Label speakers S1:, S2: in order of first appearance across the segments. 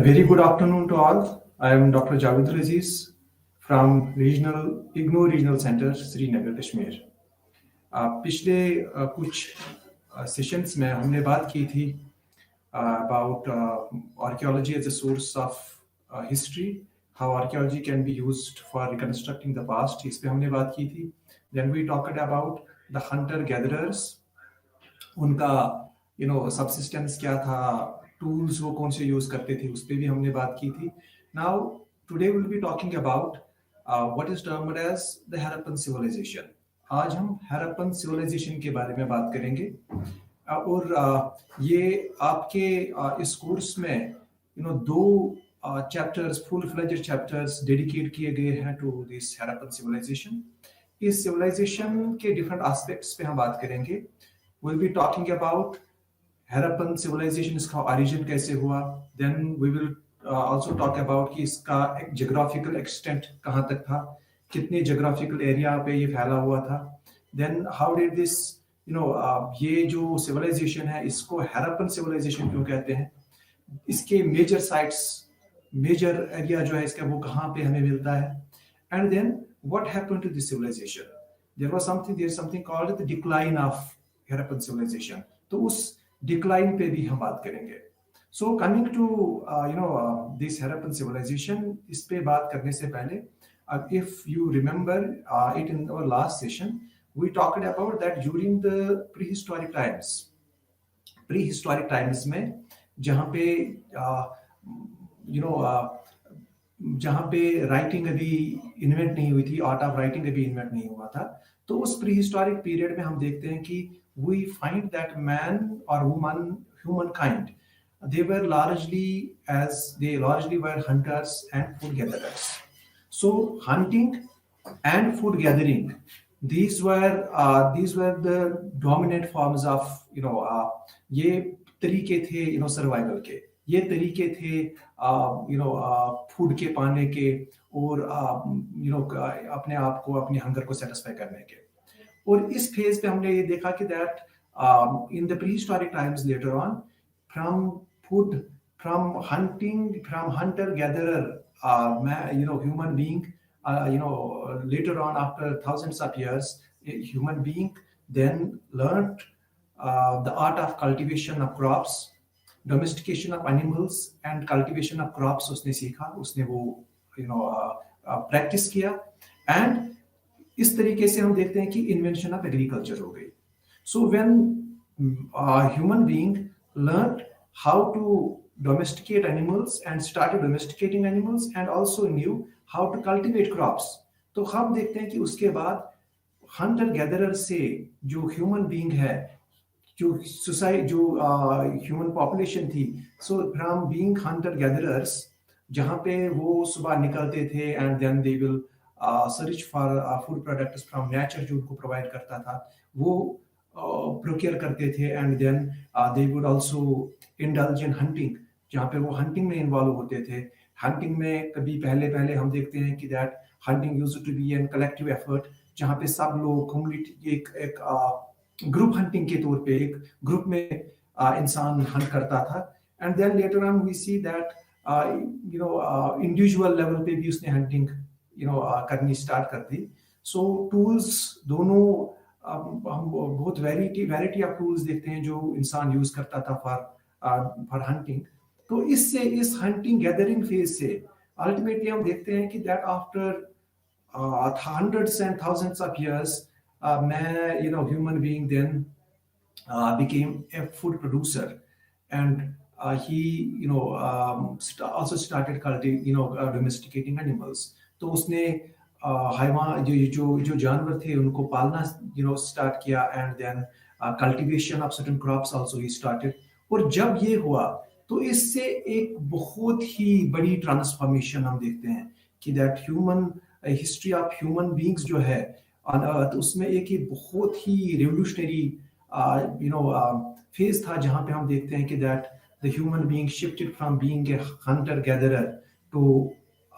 S1: very good afternoon to all. I am Dr. Javed Aziz from IGNOU Regional Center, Srinagar, Kashmir. पिछले कुछ sessions में हमने बात की थी about archaeology as a source of history, how archaeology can be used for reconstructing the past. इस पे हमने बात की थी. Then we talked about the hunter-gatherers, उनका subsistence क्या था, tools वो कौन से use करते थे, उस पे भी हमने बात की थी. Now today we'll be talking about what is termed as the Harappan civilization. आज हम हरप्पन सिविलाइजेशन के बारे में बात करेंगे और ये आपके इस कोर्स में दो chapters, full fledged chapters dedicate किए गए हैं टू दिस हरप्पन सिविलाइजेशन. इस सिविलाइजेशन के डिफरेंट एस्पेक्ट्स पे हम बात करेंगे. Will be talking about Harappan civilisation, इसका ओरिजिन कैसे हुआ. Then we will also talk about कि इसका एक ज्योग्राफिकल एक्सटेंट कहाँ तक था, कितने ज्योग्राफिकल एरिया पे ये फैला हुआ था. देन हाउ डिड दिस ये जो सिविलाइजेशन है इसको हरप्पन सिविलाइजेशन क्यों कहते हैं, इसके मेजर साइट्स, मेजर एरिया जो है इसका वो कहाँ पे हमें मिलता है. And then what happened to this civilisation. There is something called the decline of Harappan civilisation. तो उस डिक्लाइन पे भी हम बात करेंगे. So coming to this Harappan civilisation, इस पे बात करने से पहले, if you remember it in our last session, we talked about that during the prehistoric times में जहाँ पे जहाँ पे राइटिंग अभी इन्वेंट नहीं हुई थी, आर्ट ऑफ राइटिंग अभी इन्वेंट नहीं हुआ था, तो उस प्रीहिस्टोरिक पीरियड में हम देखते हैं कि we find that man or woman, humankind, they largely were hunters and food gatherers. So hunting and food gathering, these were the dominant forms of ये तरीके थे सर्वाइवल के, ये तरीके थे फूड के पाने के और अपने आप को, अपने हंगर को सेटिस्फाई करने के. और इस फेज पे हमने ये देखा कि that in the prehistoric times later on, from hunter gatherer, human being, later on after thousands of years, a human being then learned the art of cultivation of crops, domestication of animals and cultivation of crops. उसने सीखा, उसने वो practice किया, and इस तरीके से हम देखते हैं कि invention of agriculture हो गई. So when human being learned how to domesticate animals and started domesticating animals and also knew how to cultivate crops, तो हम देखते हैं कि उसके बाद hunter gatherer से जो human being है, जो society, जो human population थी, so from being hunter gatherers, जहाँ पे वो सुबह निकलते थे and then they will search for food products from nature जो उनको provide करता था, वो procure करते थे, and then they would also indulge in hunting, जहाँ पे वो हंटिंग में इन्वॉल्व होते थे. हंटिंग में कभी पहले हम देखते हैं कि that hunting used to be an collective effort, जहाँ पे सब लोग कम्युनिटी एक ग्रुप हंटिंग के तौर पे एक ग्रुप में इंसान हंट करता था. And then later on we see that individual level पे भी उसने हंटिंग करनी स्टार्ट कर दी. सो टूल्स दोनों हम बहुत वैरायटी ऑफ टूल्स देखते हैं जो इंसान यूज करता था फॉर हंटिंग. तो इससे, इस हंटिंग गैदरिंग फेज से अल्टीमेटली हम देखते हैं कि that after hundreds and thousands of years, human being then became a food producer, and he also started domesticating animals. तो उसने हैवान जो जानवर थे उनको पालना स्टार्ट किया, and then cultivation of certain crops also he started. और जब ये हुआ तो इससे एक बहुत ही बड़ी ट्रांसफॉर्मेशन हम देखते हैं कि that human history of human beings जो है ऑन अर्थ, उसमें एक ही बहुत ही रेवोल्यूशनरी फेज था, जहां पे हम देखते हैं कि that the human being shifted from being a hunter gatherer to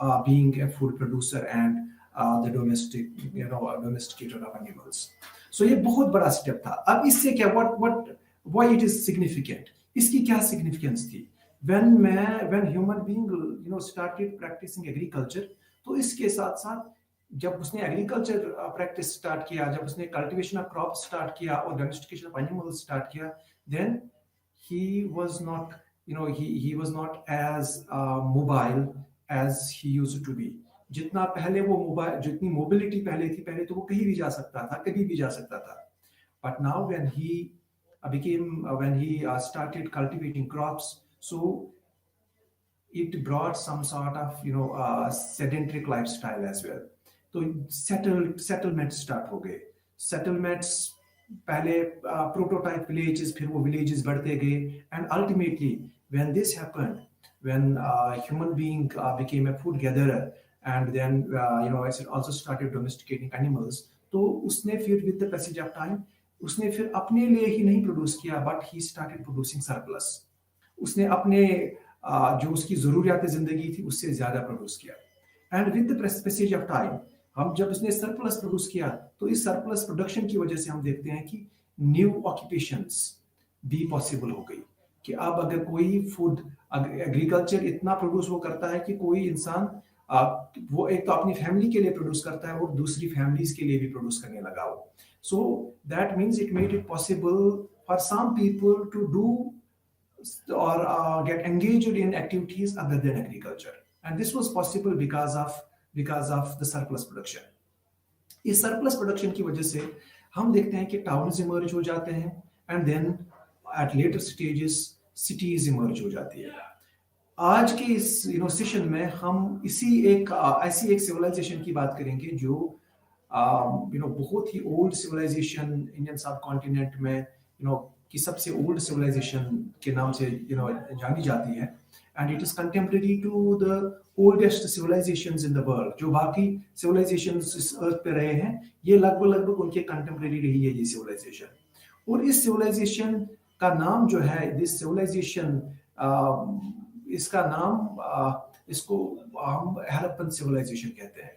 S1: being a food producer and the domesticator of animals. So ये बहुत बड़ा स्टेप था. अब इससे क्या, व्हाई इट इज सिग्निफिकेंट, इसकी क्या सिग्निफिकेंस थी. when human being started practicing agriculture, तो इसके साथ साथ जब उसने एग्रीकल्चर प्रैक्टिस स्टार्ट किया, जब उसने कल्टीवेशन ऑफ क्रॉप स्टार्ट किया और डोमेस्टिकेशन ऑफ एनिमल्स स्टार्ट किया, then he was not he was not as mobile as he used to be. जितना पहले वो मोबाइल, जितनी मोबिलिटी पहले थी, पहले तो वो कहीं भी जा सकता था, कभी भी जा सकता था. But now when he started cultivating crops, so it brought some sort of sedentary lifestyle as well. तो सेटलमेंट स्टार्ट हो गए. सेटलमेंट्स पहले प्रोटोटाइप विलेजेस, फिर वो विलेजेस बढ़ते गए, and ultimately when this happened, when human being became a food gatherer and then also started domesticating animals, तो उसने फिर with the passage of time उसने फिर अपने लिए ही नहीं प्रोड्यूस किया, but he started producing surplus. उसने अपने जो उसकी जरूरियात जिंदगी थी उससे ज्यादा प्रोड्यूस किया. And with the passage of time, हम जब उसने सरप्लस प्रोड्यूस किया, तो इस सरप्लस प्रोडक्शन की वजह से हम देखते हैं कि न्यू ऑक्यूपेशंस भी पॉसिबल हो गई. कि अब अगर कोई फूड एग्रीकल्चर इतना प्रोड्यूस वो करता है कि कोई इंसान वो एक तो अपनी फैमिली के लिए प्रोड्यूस करता है, वो दूसरी फैमिलीज के लिए भी प्रोड्यूस करने लगा वो. So that means it made it possible for some people to do or get engaged in activities other than agriculture, and this was possible because of the surplus production. इस surplus production की वजह से हम देखते हैं कि towns emerge हो जाते हैं, and then at later stages cities emerge हो जाती है. आज के इस सेशन में हम ऐसी एक सिविलाइजेशन की बात करेंगे जो बहुत ही ओल्ड सिविलाइजेशन इंडियन सब कॉन्टिनेंट में की सबसे ओल्ड सिविलाइजेशन के नाम से जानी जाती है, and it is contemporary to the oldest civilisations in the world. जो बाकी सिविलाइजेशंस इस अर्थ पे रहे हैं, ये लगभग उनके कंटेम्परेरी रही है ये सिविलाइजेशन. और इस सिविलाइजेशन का नाम जो है, दिस सिविलाइजेशन, इसका नाम इसको हम हड़प्पन सिविलाइजेशन कहते हैं.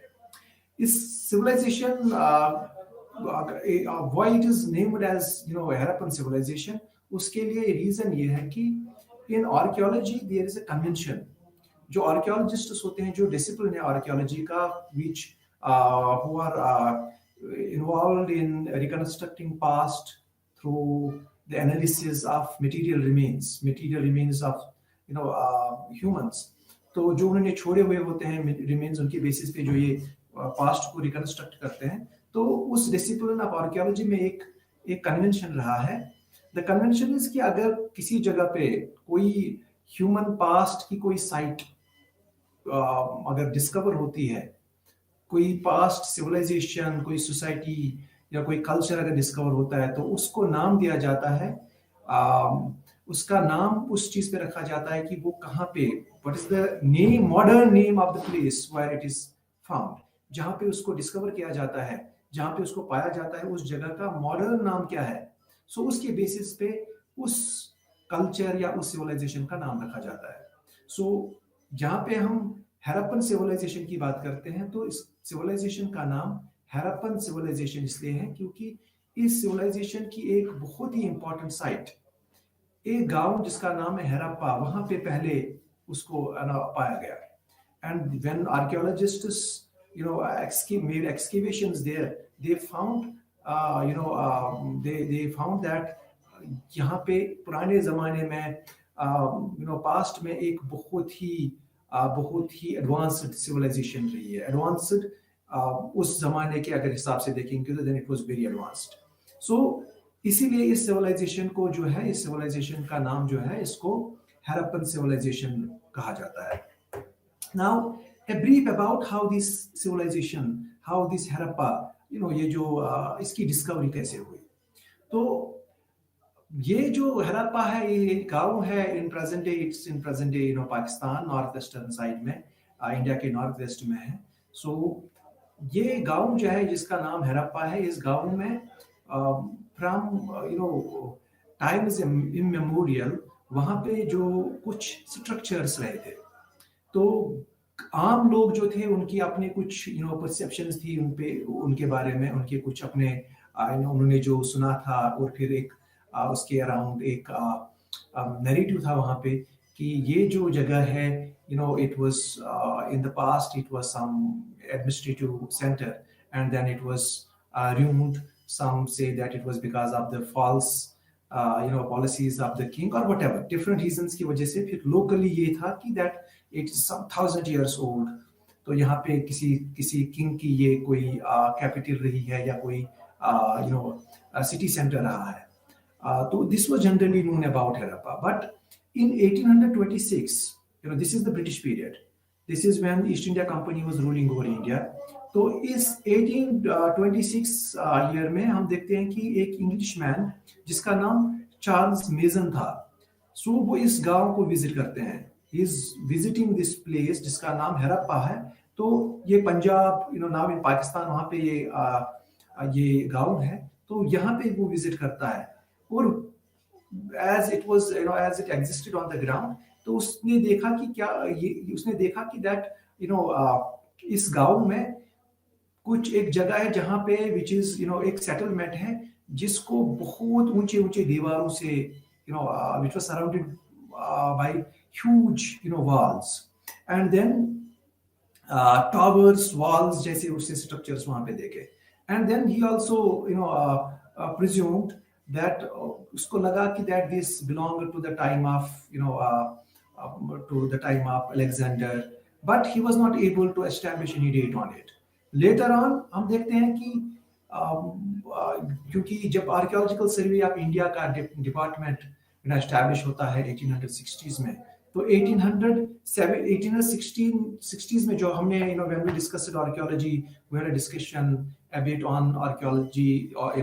S1: इस civilisation why it is named as Harappan civilization, उसके लिए रीजन ये है कि in archaeology there is a convention. जो आर्कियोलॉजिस्ट्स होते हैं, जो डिसिप्लिन है आर्कियोलॉजी का, which who are involved in reconstructing past through the analysis of material remains of humans. तो जो उन्होंने छोड़े हुए होते हैं रिमेन्स, उनके बेसिस पे जो ये पास्ट को रिकंस्ट्रक्ट करते हैं. तो उस डिसिप्लिन ऑफ आर्कियोलॉजी में एक कन्वेंशन रहा है. द कन्वेंशन इज कि अगर किसी जगह पे कोई ह्यूमन पास्ट की कोई साइट अगर डिस्कवर होती है, कोई पास्ट सिविलाइजेशन, कोई सोसाइटी या कोई कल्चर अगर डिस्कवर होता है, तो उसको नाम दिया जाता है. उसका नाम उस चीज पे रखा जाता है कि वो कहाँ पे, what is the name, modern name of the place where it is found. जहां पे उसको डिस्कवर किया जाता है, जहां पे उसको पाया जाता है, उस जगह का मॉडर्न नाम क्या है. सो उसके बेसिस पे उस कल्चर या उस सिविलाइजेशन का नाम रखा जाता है. सो जहां पे हम हड़प्पन सिविलाइजेशन की बात करते हैं, तो इस सिविलाइजेशन का नाम हड़प्पन सिविलाइजेशन इसलिए है क्योंकि इस सिविलाइजेशन की एक बहुत ही इंपॉर्टेंट साइट, एक गांव जिसका नाम है हड़प्पा, वहां पे पहले उसको पाया गया. And when archaeologists made excavations there, they found they found that यहाँ पे पुराने जमाने में पास्ट में एक बहुत ही एडवांस्ड सिविलाइजेशन रही है. एडवांस्ड उस जमाने के अगर हिसाब से देखेंगे तो then it was very advanced. So इसीलिए इस सिविलाइजेशन को जो है, इस सिविलाइजेशन का नाम जो है, इसको हड़प्पन सिविलाइजेशन कहा जाता है. Now a brief about how this civilization, how this Harappa, ये जो इसकी डिस्कवरी कैसे हुई. तो ये जो हड़प्पा है, ये गांव है in present day Pakistan north western side में, इंडिया के नॉर्थ वेस्ट में है. सो ये गांव जो है जिसका नाम हड़प्पा है, इस गांव में फ्रॉम टाइम्स इमेमोरियल वहां पे जो कुछ स्ट्रक्चर्स रहे थे, तो आम लोग जो थे उनकी अपने कुछ परसेप्शंस थी उनके बारे में, उनके कुछ अपने उन्होंने जो सुना था, और फिर एक उसके अराउंड एक नैरेटिव था वहां पे कि ये जो जगह है, it was in the past it was some administrative center, and then it was ruined. Some say that it was because of the false policies of the king or whatever different reasons की वजह से फिर locally ये था कि that it's some 1,000 years old. तो यहाँ पे किसी किसी किंग की ये कोई कैपिटल रही है या कोई सिटी सेंटर रहा है. So this was generally known about Harappa. But in 1826, this is the British period. This is when East India Company was ruling over India. तो इस 1826 ईयर में हम देखते हैं कि एक इंग्लिश मैन जिसका नाम चार्ल्स मेजन था, सो वो इस गांव को विजिट करते हैं. He is visiting this place जिसका नाम हरप्पा है. तो ये पंजाब नाम इन पाकिस्तान, वहां पे ये गांव है. तो यहाँ पे वो विजिट करता है. और as it existed on the ground, तो उसने देखा कि उसने देखा कि that इस गांव में कुछ एक जगह है जहां पे which is एक सेटलमेंट है जिसको बहुत ऊंचे ऊंचे दीवारों से which was surrounded by huge walls, and then towers, walls जैसे उससे स्ट्रक्चर्स वहां पे देखे. And then he also presumed that उसको लगा कि that this belonged to the time of Alexander, but he was not able to establish any date on it. Later on हम देखते हैं कि क्योंकि जब आर्कियोलॉजिकल सर्वे ऑफ इंडिया का डिपार्टमेंट एस्टैब्लिश होता है 1860s में, तो 1860s में जो हमने when we discussed archaeology, we had a discussion a bit on archaeology or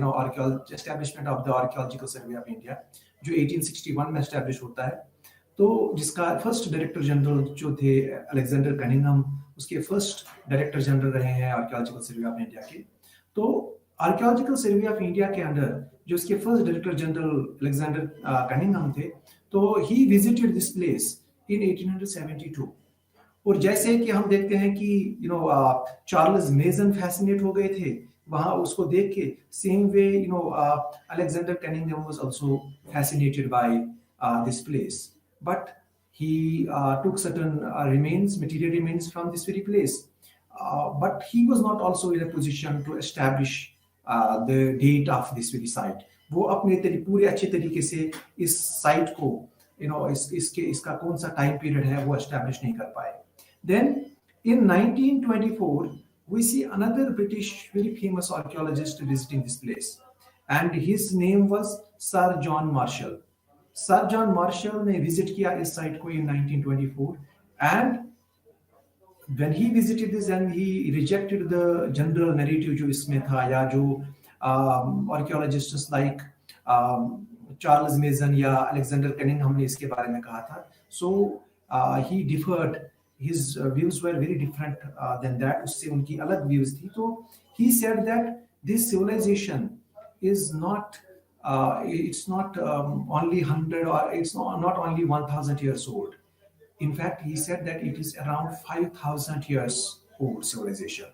S1: establishment of the archaeological survey of India, जो 1861 में एस्टैब्लिश होता है. तो जिसका फर्स्ट डायरेक्टर जनरल जो थे अलेक्जेंडर कनिंघम, उसके फर्स्ट डायरेक्टर जनरल रहे हैं आर्कियोलॉजिकल सर्वे ऑफ इंडिया के. तो आर्कियोलॉजिकल सर्वे ऑफ इंडिया के अंडर जो उसके first director general Alexander Cunningham थे, तो he visited this place in 1872. और जैसे कि हम देखते हैं कि चार्ल्स मेजन फैसिनेट हो गए थे वहां उसको देख के, same way Alexander Cunningham was also fascinated by this place, but he took certain material remains from this very place, but he was not also in a position to establish the date of this very site. वो अपने पूरे अच्छे तरीके से इस site को इसका कौन सा टाइम पीरियड है वो एस्टैब्लिश नहीं कर पाए. Then in 1924 we see another British very famous archaeologist visiting this place, and his name was Sir John Marshall. Sir John Marshall ने विजिट किया इस साइट को in 1924, and when he visited this and he rejected the general narrative जो इसमें था या जो archaeologists like Charles Mason या Alexander Cunningham हमने इसके बारे में कहा था. So he differed. His views were very different than that. उससे उनकी अलग views थी. तो he said that this civilization is not it's not only 100 or it's not only 1,000 years old. In fact, he said that it is around 5,000 years old civilization.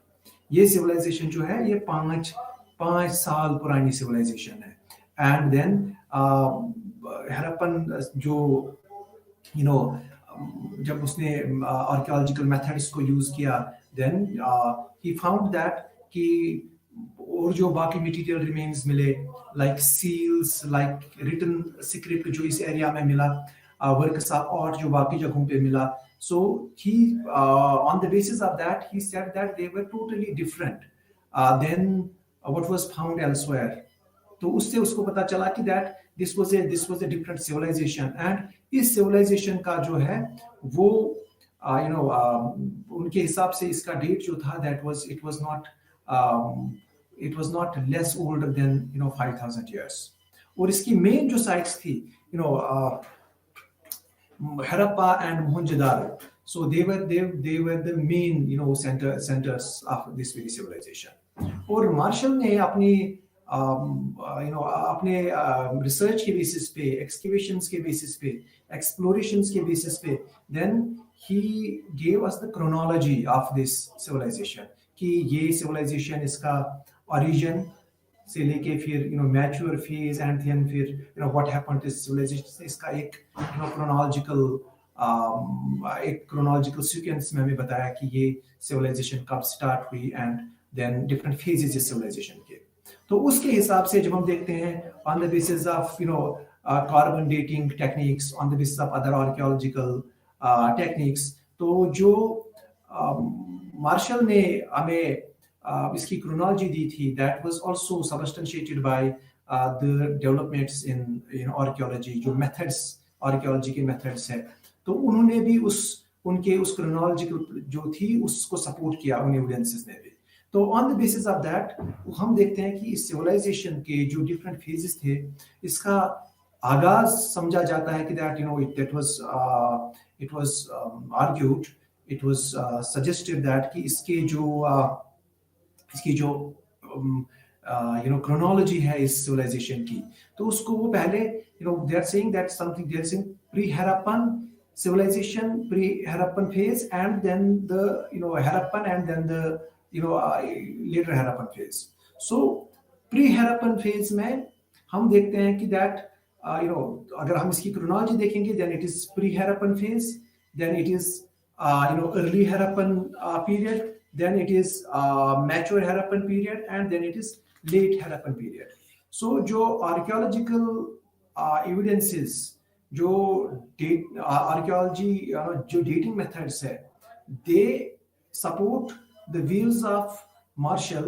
S1: ये civilization जो है ये 5 साल पुरानी civilization है. And then हड़प्पन जो जब उसने आर्कियोलॉजिकल मेथड्स को यूज किया, देन ही फाउंड दैट कि और जो बाकी मटेरियल रिमेन्स मिले like seals, like written script जो इस एरिया में मिला, वर्क्स ऑफ आर्ट जो बाकी जगहों पे मिला. So he on the basis of that he said that they were totally different than what was found elsewhere. तो उससे उसको पता चला कि that this was a different civilisation. And इस सिविलाइजेशन का जो है वो उनके हिसाब से इसका डेट जो था that was it was not less older than 5,000 years. और इसकी मेन जो साइट्स थी Harappa and Mohenjodaro, so they were the main centers of this very civilization. और मार्शल ने अपनी अपने रिसर्च के बेसिस पे, एक्सकेवेशंस के बेसिस पे, एक्सप्लोरेशंस के बेसिस पे, देन ही gave us the chronology of this civilization कि ये सिविलाइजेशन इसका ओरिजिन से लेके फिर मैच्योर फेज एंड देन फिर what happened to this civilization, इसका एक क्रोनोलॉजिकल एक क्रोनोलॉजिकल सीक्वेंस में हमें बताया कि ये सिविलाइजेशन कब स्टार्ट हुई एंड देन डिफरेंट फेजेस इस सिविलाइजेशन के। तो उसके हिसाब से जब हम देखते हैं on the basis of carbon dating techniques, on the basis of other archaeological techniques, तो जो मार्शल ने हमें इसकी क्रोनोलॉजी दी थी, that was also substantiated by the developments in archaeology, जो मेथड्स आर्कियोलॉजी के मेथड्स है, तो उन्होंने भी उनके उस क्रोनोलॉजिकल जो थी उसको सपोर्ट किया उन एविडेंसेस ने भी। तो on the basis of that हम देखते हैं कि इस सिविलाइजेशन के जो डिफरेंट फेजेस थे, इसका आगाज समझा जाता है कि that it was argued, it was suggested that कि इसकी जो क्रोनोलॉजी है इस सिविलाइजेशन की, तो उसको वो पहले they are saying that something, they are saying pre Harappan civilization, pre-Harappan phase, and then the Harappan, and then the later Harappan phase. So pre-Harappan phase में हम देखते हैं कि that अगर हम इसकी chronology देखेंगे, then it is pre-Harappan phase, then it is early Harappan period, then it is mature Harappan period, and then it is late Harappan period. So जो archaeological evidences, जो आर्कियोलॉजी जो डेटिंग मेथड्स है, they support the views of Marshall,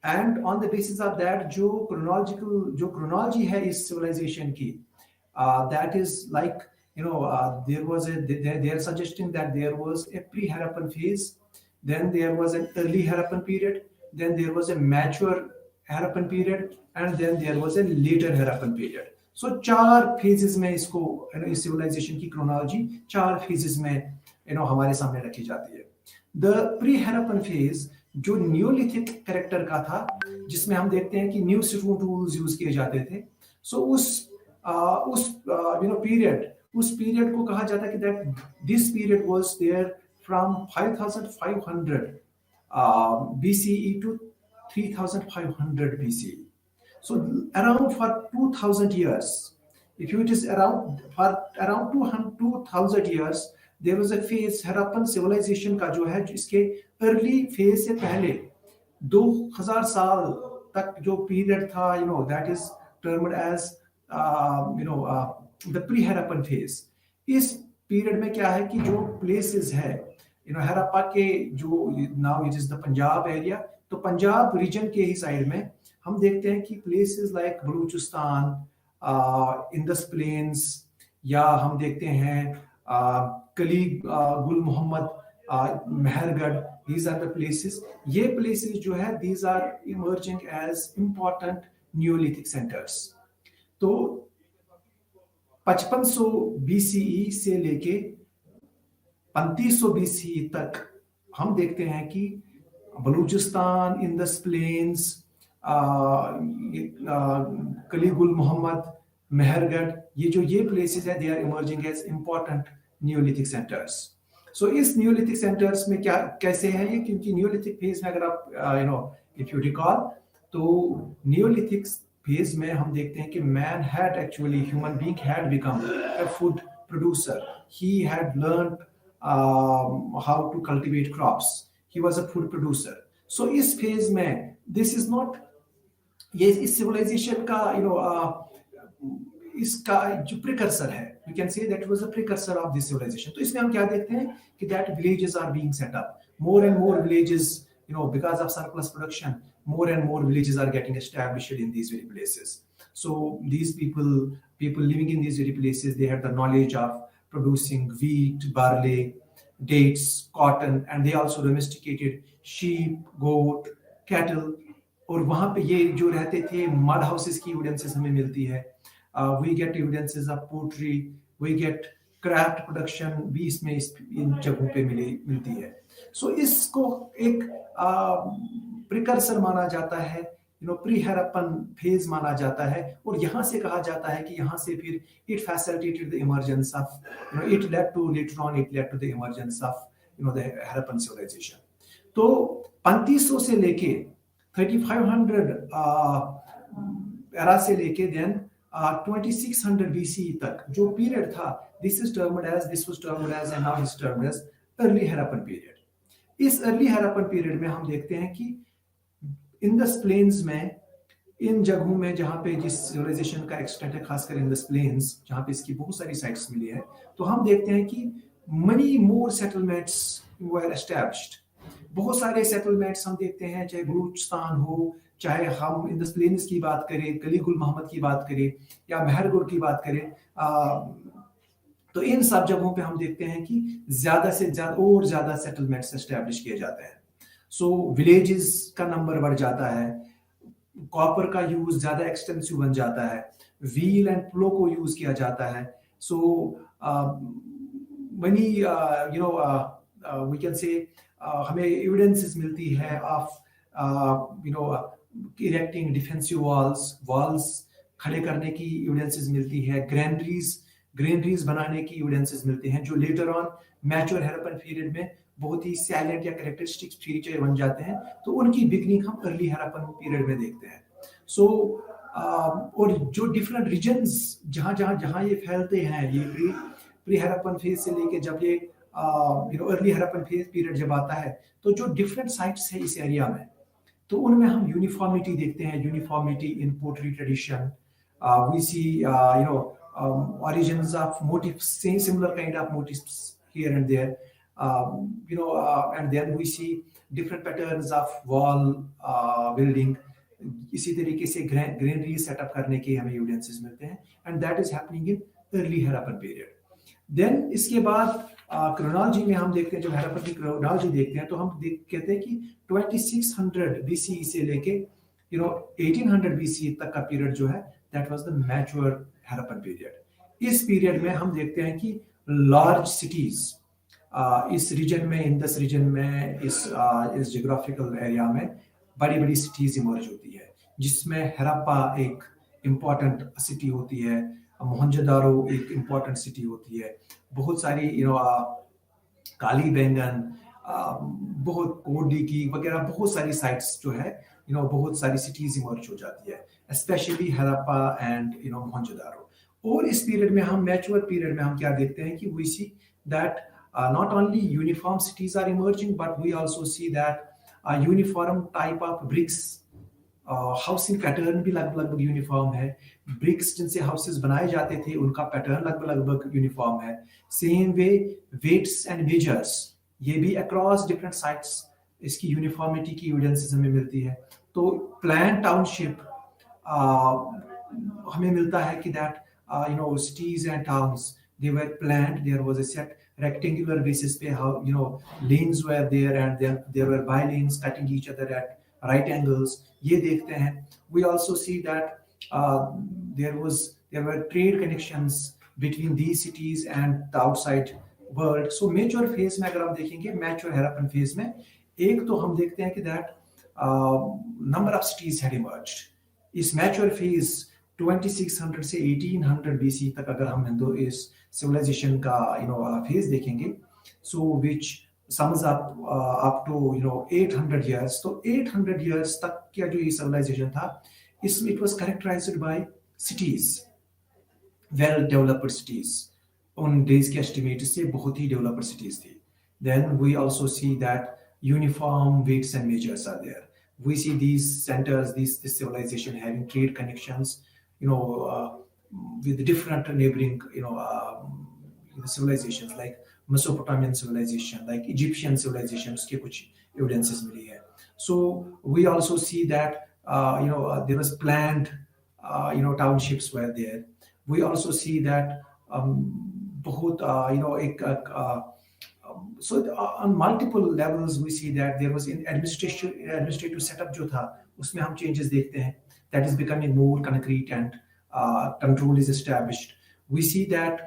S1: and on the basis of that जो chronology है इस civilisation की, that is like they are suggesting that there was a pre-Harappan phase, then there was an early Harappan period, then there was a mature Harappan period, and then there was a later Harappan period. So 4 phases में इसको इस civilisation की chronology 4 phases में हमारे सामने रखी जाती है। द प्री हड़प्पन फेज जो न्यूलिथिक कैरेक्टर का था, जिसमें हम देखते हैं कि न्यू स्टोन टूल्स यूज किए जाते थे। सो उस पीरियड को कहा जाता है कि that this period was there from 5500 BCE to 3500 BCE. So around for 2000 years, if it is around 2000 years, there was a phase Harappan civilization का जो है, इसके early phase से पहले 2000 साल तक जो period था, that is termed as the pre-Harappan phase. इस period में क्या है कि जो places है हरप्पा के, जो now it is the Punjab area, तो पंजाब रीजन के ही साइड में हम देखते हैं कि places like Baluchistan, Indus plains, या हम देखते हैं कली गुल Mohammad, Mehrgarh, these are the places. ये places जो है, these are emerging as important Neolithic centers. तो 5500 BCE से लेके 3500 BCE तक हम देखते हैं कि बलूचिस्तान, इंडस प्लेन्स, कलीगुल मोहम्मद, मेहरगढ़, ये प्लेसेस है, they are emerging as important neolithic centres. So इस न्यूलिथिक सेंटर्स में क्या कैसे है ये, क्योंकि न्यूलिथिक फेज में अगर आप इफ यू रिकॉल, तो न्यूलिथिक फेज में हम देखते हैं कि man had actually, human being had become a food producer, he had learned how to cultivate crops, he was a food producer. So इस फेज में दिस इज नॉट, ये इस सिविलाइजेशन का इसका जो प्रिकर्सर है, you can say that was the precursor of this civilization. तो इसमें हम क्या देखते हैं कि that villages are being set up, more and more villages, because of surplus production, more and more villages are getting established in these very places. So these people living in these very places, they had the knowledge of producing wheat, barley, dates, cotton, and they also domesticated sheep, goat, cattle. और वहाँ पे ये जो रहते थे, mud houses की evidences हमें मिलती है। We get evidences of pottery, we get craft production भी इसमें इन जगहों पे मिलती है। So इसको एक प्रिकर्सर माना जाता है, प्री हड़प्पन फेज माना जाता है, और यहाँ से कहा जाता है कि यहाँ से फिर it facilitated the emergence of, it led to later on it led to the emergence of the Harappan civilization. तो 3500 से लेके 3500 एरा से लेके देन 2600 BC तक जो पीरियड था, this was termed as and now is termed as early Harappan period. इस early Harappan period में हम देखते हैं कि इंडस प्लेन्स में, इन जगहों में जहां पे जिस सिविलाइजेशन का एक्सटेंट है, खासकर इंडस प्लेन्स जहां पे इसकी बहुत सारी साइट्स मिली है, तो हम देखते हैं कि मनी मोर सेटलमेंट्स वर एस्टैब्लिश्ड। बहुत सारे सेटलमेंट्स हम देखते हैं, चाहे बलूचिस्तान हो, चाहे हम इंडस प्लेन्स की बात करें, कलीगुल मोहम्मद की बात करें या मेहरगढ़ की बात करें, तो इन सब जगहों पे हम देखते हैं कि ज्यादा से ज्यादा और ज्यादा सेटलमेंट्स एस्टैब्लिश किए जाते हैं। सो विलेजेस का नंबर बढ़ जाता है, कॉपर का यूज ज्यादा एक्सटेंसिव बन जाता है, व्हील एंड प्लो को यूज किया जाता है। सो मनी वी कैन से हमें एविडेंसेस मिलती है ऑफ इरेक्टिंग डिफेंसिव वॉल्स खड़े करने की एविडेंसेस मिलती है, ग्रेनरीज बनाने की एविडेंसेस मिलते हैं, जो later on mature Harappan period में बहुत ही सैलेंट या कैरेक्टरिस्टिक फीचर बन जाते हैं। तो उनकी बिगनिंग हम अर्ली हैरप्पन पीरियड में देखते हैं। सो और जो डिफरेंट रीजन्स जहां ये फैलते हैं, ये प्री हैरप्पन फेज से लेके जब ये अर्ली हैरप्पन फेज पीरियड जब आता है, तो जो डिफरेंट साइट्स है इस एरिया में, तो उनमें हम यूनिफॉर्मिटी देखते हैं, uniformity in pottery tradition, we see origins of motifs, similar kind of motifs here and there, and then we see different patterns of wall building. इसी तरीके से ग्रेनरी सेटअप करने के हमें एविडेंसेस मिलते हैं, and that is happening in early Harappan period. Then इसके बाद क्रोनोलॉजी में हम देखते हैं, जब हैरप्पन की क्रोनोलॉजी देखते हैं तो हम कहते हैं कि 2600 BC से लेके 1800 BC तक का पीरियड जो है, that was the mature Harappan period. इस पीरियड में हम देखते हैं कि लार्ज सिटीज इस रीजन में, इंडस रीजन में, इस जियोग्राफिकल एरिया में बड़ी बड़ी सिटीज इमर्ज होती है, जिसमें हरप्पा एक इम्पॉर्टेंट सिटी होती है, मोहनजोदारो एक इम्पॉर्टेंट सिटी होती है, बहुत सारी काली बैंगन, बहुत कोडी की वगैरह बहुत सारी साइट्स जो है, बहुत सारी सिटीज इमर्ज हो जाती है, स्पेशली हरप्पा एंड मोहनजोदारो। और इस पीरियड में हम मैच्योर पीरियड में हम क्या देखते हैं कि we see that not only uniform cities are emerging, but we also see that uniform type of bricks, housing pattern भी लगभग यूनिफॉर्म है, ब्रिक्स जिनसे हाउसेस बनाए जाते थे उनका पैटर्न लगभग यूनिफॉर्म है। Same way weights and measures, ये भी अक्रॉस डिफरेंट साइट्स इसकी यूनिफॉर्मिटी की एविडेंसेस हमें मिलती है। तो प्लान टाउनशिप हमें मिलता है कि that cities and towns, they were planned, there was a set rectangular basis पे, how lanes were there and there were by-lanes cutting each other at right angles, ये देखते हैं। We also see that there were trade connections between these cities and the outside world. So mature phase में अगर हम देखेंगे, mature Harappan phase में एक तो हम देखते हैं कि that number of cities had emerged। इस mature phase 2600 से 1800 BC तक अगर हम इस सिविलाइजेशन का फेज देखेंगे, सो विच सम्स अप टू 800 years। तो 800 years तक का जो ये सिविलाइजेशन था, इसमें it was characterized by cities, well developed cities, उन डेज के एस्टिमेट से बहुत ही डेवलप्ड सिटीज थी। Then we also see that uniform weights and measures are there. We see these centers, this civilization having trade connections with different neighboring civilizations like Mesopotamian civilization, like Egyptian civilization, उसके कुछ evidences मिली है। So we also see that there was planned townships were there। We also see that बहुत so on multiple levels we see that there was in administrative setup जो था, उसमें हम changes देखते हैं, that is becoming more concrete and control is established। We see that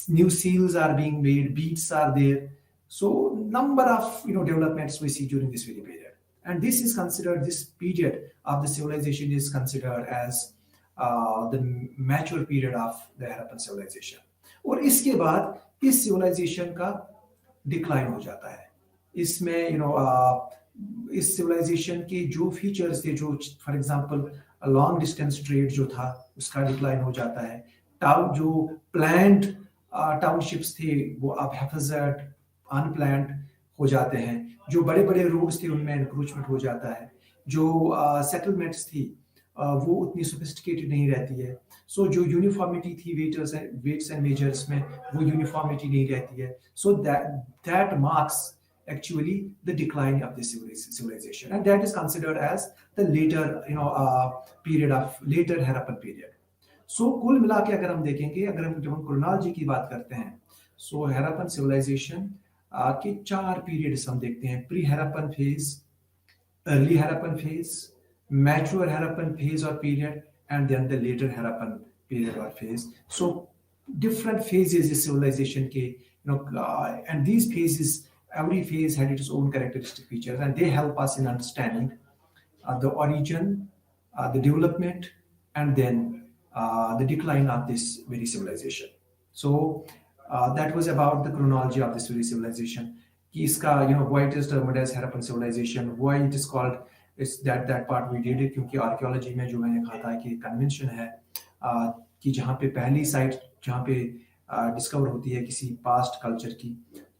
S1: new seals are being made, beads are there, so number of developments we see during this period, and this is considered, this period of the civilization is considered as the mature period of the Harappan civilization। और इसके बाद इस civilization का decline हो जाता है। इसमें इस सिविलाइजेशन के जो फीचर्स थे, जो for example long distance trade जो था उसका डिक्लाइन हो जाता है। टाउन जो प्लान्ड टाउनशिप्स थे वो अब हैफेजर्ड अनप्लान्ड हो जाते हैं। जो बड़े बड़े रोड्स थे उनमें एनक्रोचमेंट हो जाता है। जो सेटलमेंट्स थी वो उतनी सोफिस्टिकेटेड नहीं रहती है। सो जो यूनिफॉर्मिटी थी वेट्स एंड मेजर्स में वो यूनिफॉर्मिटी नहीं रहती है। So that marks actually the decline of the civilization, and that is considered as the later period of later Harappan period. So कुल मिला के अगर हम देखेंगे, अगर हम जब हम क्रोनोलॉजी की बात करते हैं, सो हैरप्पन सिविलाइजेशन के 4 पीरियड्स हम देखते हैं। Pre Harappan phase, early Harappan phase, mature Harappan phase or period, and then the later Harappan period or phase. So different phases is civilization ke, and these phases, every phase had its own characteristic features, and they help us in understanding the origin, the development, and then the decline of this very civilization. So that was about the chronology of this very civilization. कि इसका why it is termed as Harappan civilization, why it is called, it's that part we did it क्योंकि archaeology में जो मैंने कहा था कि convention है कि जहाँ पे पहली साइट जहाँ पे डिस्कवर होती है किसी पास्ट कल्चर की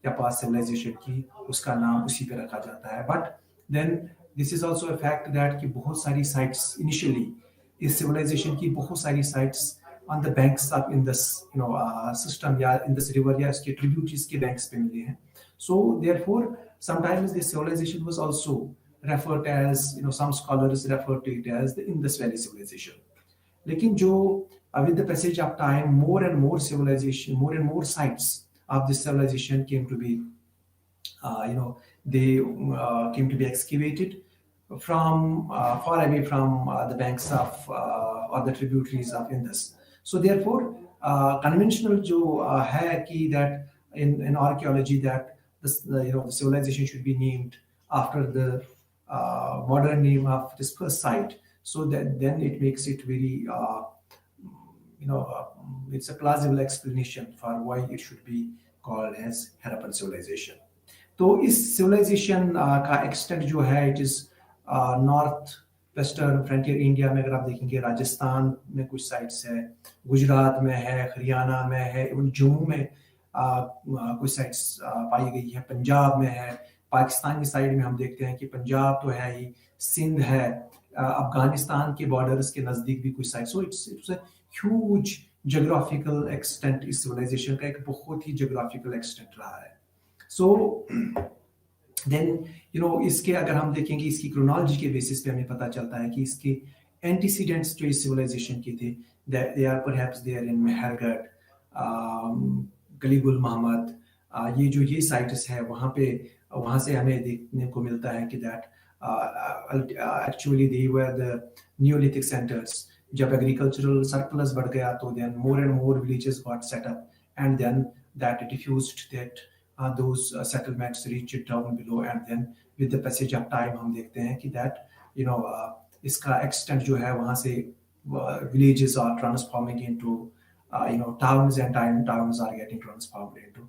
S1: या पास्ट सिविलाइजेशन की, उसका नाम उसी पे रखा जाता है। But then this is also a fact that कि बहुत सारी साइट्स इनिशियली इस सिविलाइजेशन की बहुत सारी sites on the banks of in this system या in this river या इसके tributaries के banks पे मिले हैं। So therefore sometimes this civilization was also referred as, some scholars refer to it as the Indus Valley civilization. लेकिन जो with the passage of time more and more civilization, more and more sites of this civilization came to be they came to be excavated from far away from the banks of or the tributaries of Indus. So therefore conventional जो है कि that in archaeology that this, the civilization should be named after the modern name of this first site, so that then it makes it very it's a plausible explanation for why it should be called as Harappan civilization. तो इस civilization का extent जो है it is north western frontier India में अगर आप देखेंगे, राजस्थान में कुछ साइट्स है, गुजरात में है, हरियाणा में है, इवन जम्मू में कुछ साइट्स पाई गई है, पंजाब में है, पाकिस्तान की साइड में हम देखते हैं कि पंजाब तो है ही, सिंध है, अफगानिस्तान के बॉर्डर्स के नज़दीक भी कुछ sites. So it's a huge geographical extent, इस सिविलाइजेशन का एक बहुत ही जोग्राफिकल एक्सटेंट रहा है। सो देन इसके अगर हम देखेंगे इसकी क्रोनोलॉजी के बेसिस पे हमें पता चलता है कि इसके एंटीसीडेंट्स जो इस सिविलाइजेशन के थे, they are perhaps there in Mehrgarh, Kili Gul Mohammad, ये साइट्स है, वहाँ से हमें देखने को मिलता है कि that actually they were the neolithic centers. जब एग्रीकल्चरल सरप्लस बढ़ गया तो then more and more villages got set up and then that diffused that those settlements reach it down below, and then with the passage of time हम देखते हैं कि that इसका extent जो है वहाँ से villages are transforming into towns, and towns are getting transformed into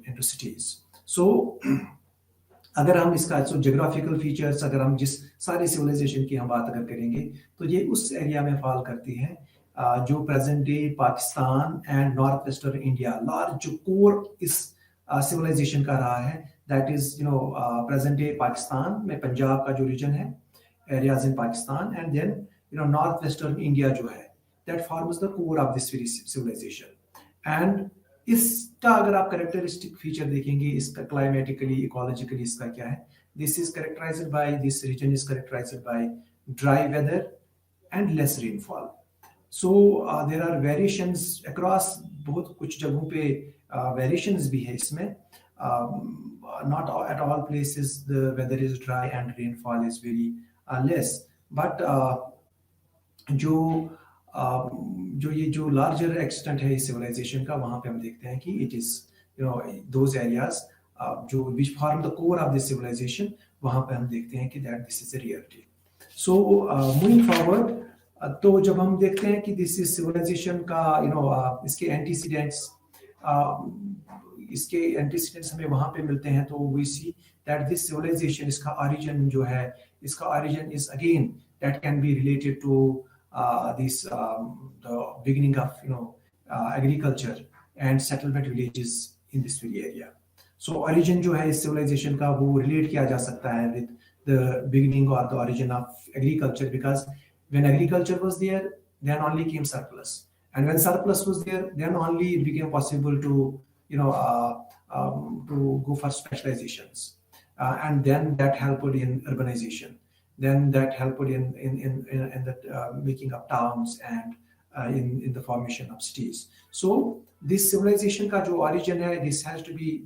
S1: into cities. So अगर हम इसका geographical features अगर हम जिस सारे civilization की हम बात अगर करेंगे तो ये उस एरिया में फॉल करती है जो present day Pakistan and north western India, large जो कोर इस सिविलाइजेशन का रहा है, that is present day Pakistan में पंजाब का जो रीजन है, areas in Pakistan, and then north western India जो है, that forms the core of this civilization. And इसका अगर आप कैरेक्टरिस्टिक फीचर देखेंगे, इसका क्लाइमेटिकली इकोलॉजिकली इसका क्या है, this is characterized by, this region is characterized by dry weather and less rainfall. So there are variations across, बहुत कुछ जगहों पे variations भी है इसमें, not at all places the weather is dry and rainfall is very less, but जो larger extent है इस civilization का, वहाँ पे हम देखते हैं कि it is those areas जो which form the core of this civilization, वहाँ पे हम देखते हैं कि that this is a reality. So moving forward, तो जब हम देखते हैं कि this is civilization का इसके antecedents इसके एंटीसीडेंट्स हमें वहां पे मिलते हैं, तो we see that this civilization, इसका ओरिजिन जो है, इसका origin is again that can be related to this the beginning of agriculture and settlement villages in this very area. So origin जो है इस civilization का वो relate किया जा सकता है with the beginning or the origin of agriculture, because when agriculture was there, then only came surplus, and when surplus was there, then only it became possible to to go for specializations, and then that helped in urbanization, then that helped in the making of towns and in the formation of cities. So this civilization का जो origin है,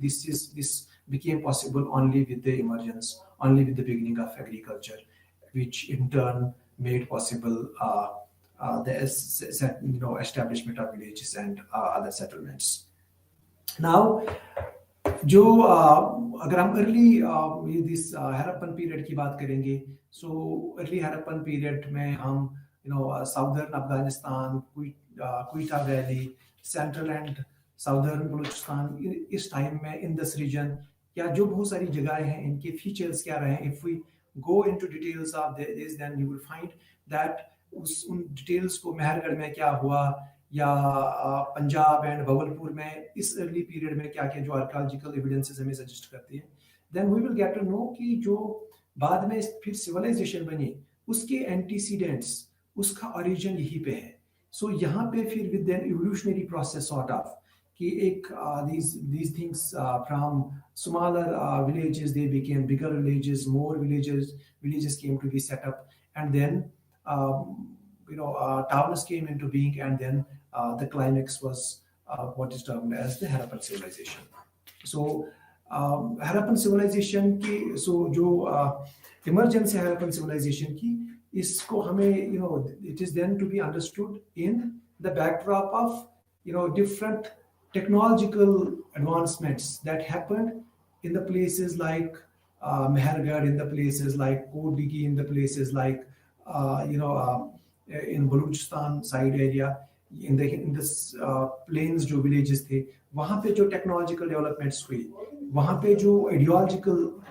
S1: this became possible only with the emergence, only with the beginning of agriculture, which in turn made possible the establishment of villages and other settlements. Now, जो अगर हम early this Harappan period की बात करेंगे, so early Harappan period में हम southern Afghanistan, Quetta valley, central and southern Balochistan, इस time में इंडस रीजन, या जो बहुत सारी जगहें हैं, इनके फीचर्स क्या रहे हैं. If we go into details of this, then you will find that उन डिटेल्स को मेहरगढ़ में क्या हुआ, या पंजाब एंड भवलपुर में इस अर्ली पीरियड में क्या क्या जो आर्कियोलॉजिकल एविडेंसेस हमें सजेस्ट करती है, then we will get to know कि जो बाद में फिर सिविलाइजेशन बनी उसके एंटीसीडेंट्स, उसका ओरिजिन यहीं पे है. सो यहाँ पे फिर with an evolutionary process sort of कि एक these things from smaller villages they became bigger villages, more villages came to be set up, and then towns came into being, and then the climax was what is termed as the Harappan civilization. So Harappan civilization की जो emergence है Harappan civilization की, इसको हमें it is then to be understood in the backdrop of different technological advancements that happened in the places like Mehergarh, in the places like Kodigi, in the places like in Balochistan side area, in this plains जो villages थे, वहाँ पे जो technological developments हुई, वहाँ पे जो ideological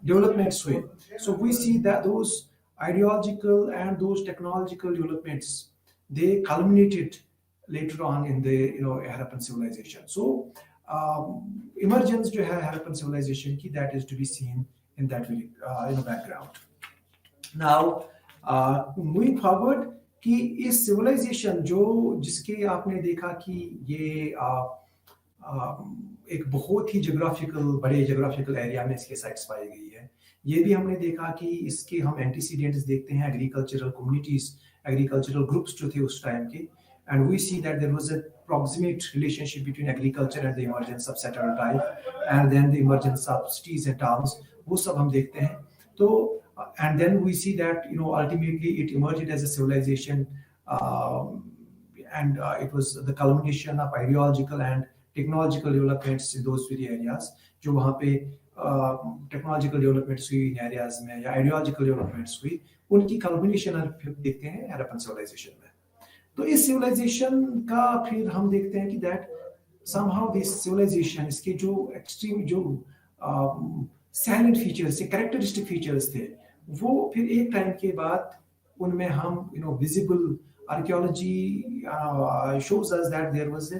S1: developments हुए. So we see that those ideological and those technological developments, they culminated later on in the Harappan civilization. So emergence जो है Harappan civilization की, that is to be seen in that very background. Now moving forward कि इस civilization जिसके आपने देखा कि ये एक बहुत ही बड़े geographical area में इसके sites पाई गई है. ये भी हमने देखा कि इसके हम antecedents देखते हैं agricultural communities, agricultural groups जो थे उस time के, and we see that there was a proximate relationship between agriculture and the emergence of settled type, and then the emergence of cities and towns, वो सब हम देखते हैं. तो and then we see that ultimately it emerged as a civilization, and it was the culmination of ideological and technological developments in those very areas. जो वहाँ पे technological developments हुई in areas में, या ideological developments हुई, उनकी culmination हम देखते हैं Harappan civilization में. तो इस civilization का फिर हम देखते हैं कि that somehow this civilization, इसके जो extreme जो salient features, characteristic features थे, वो फिर एक टाइम के बाद उनमें हम visible archaeology shows us that there was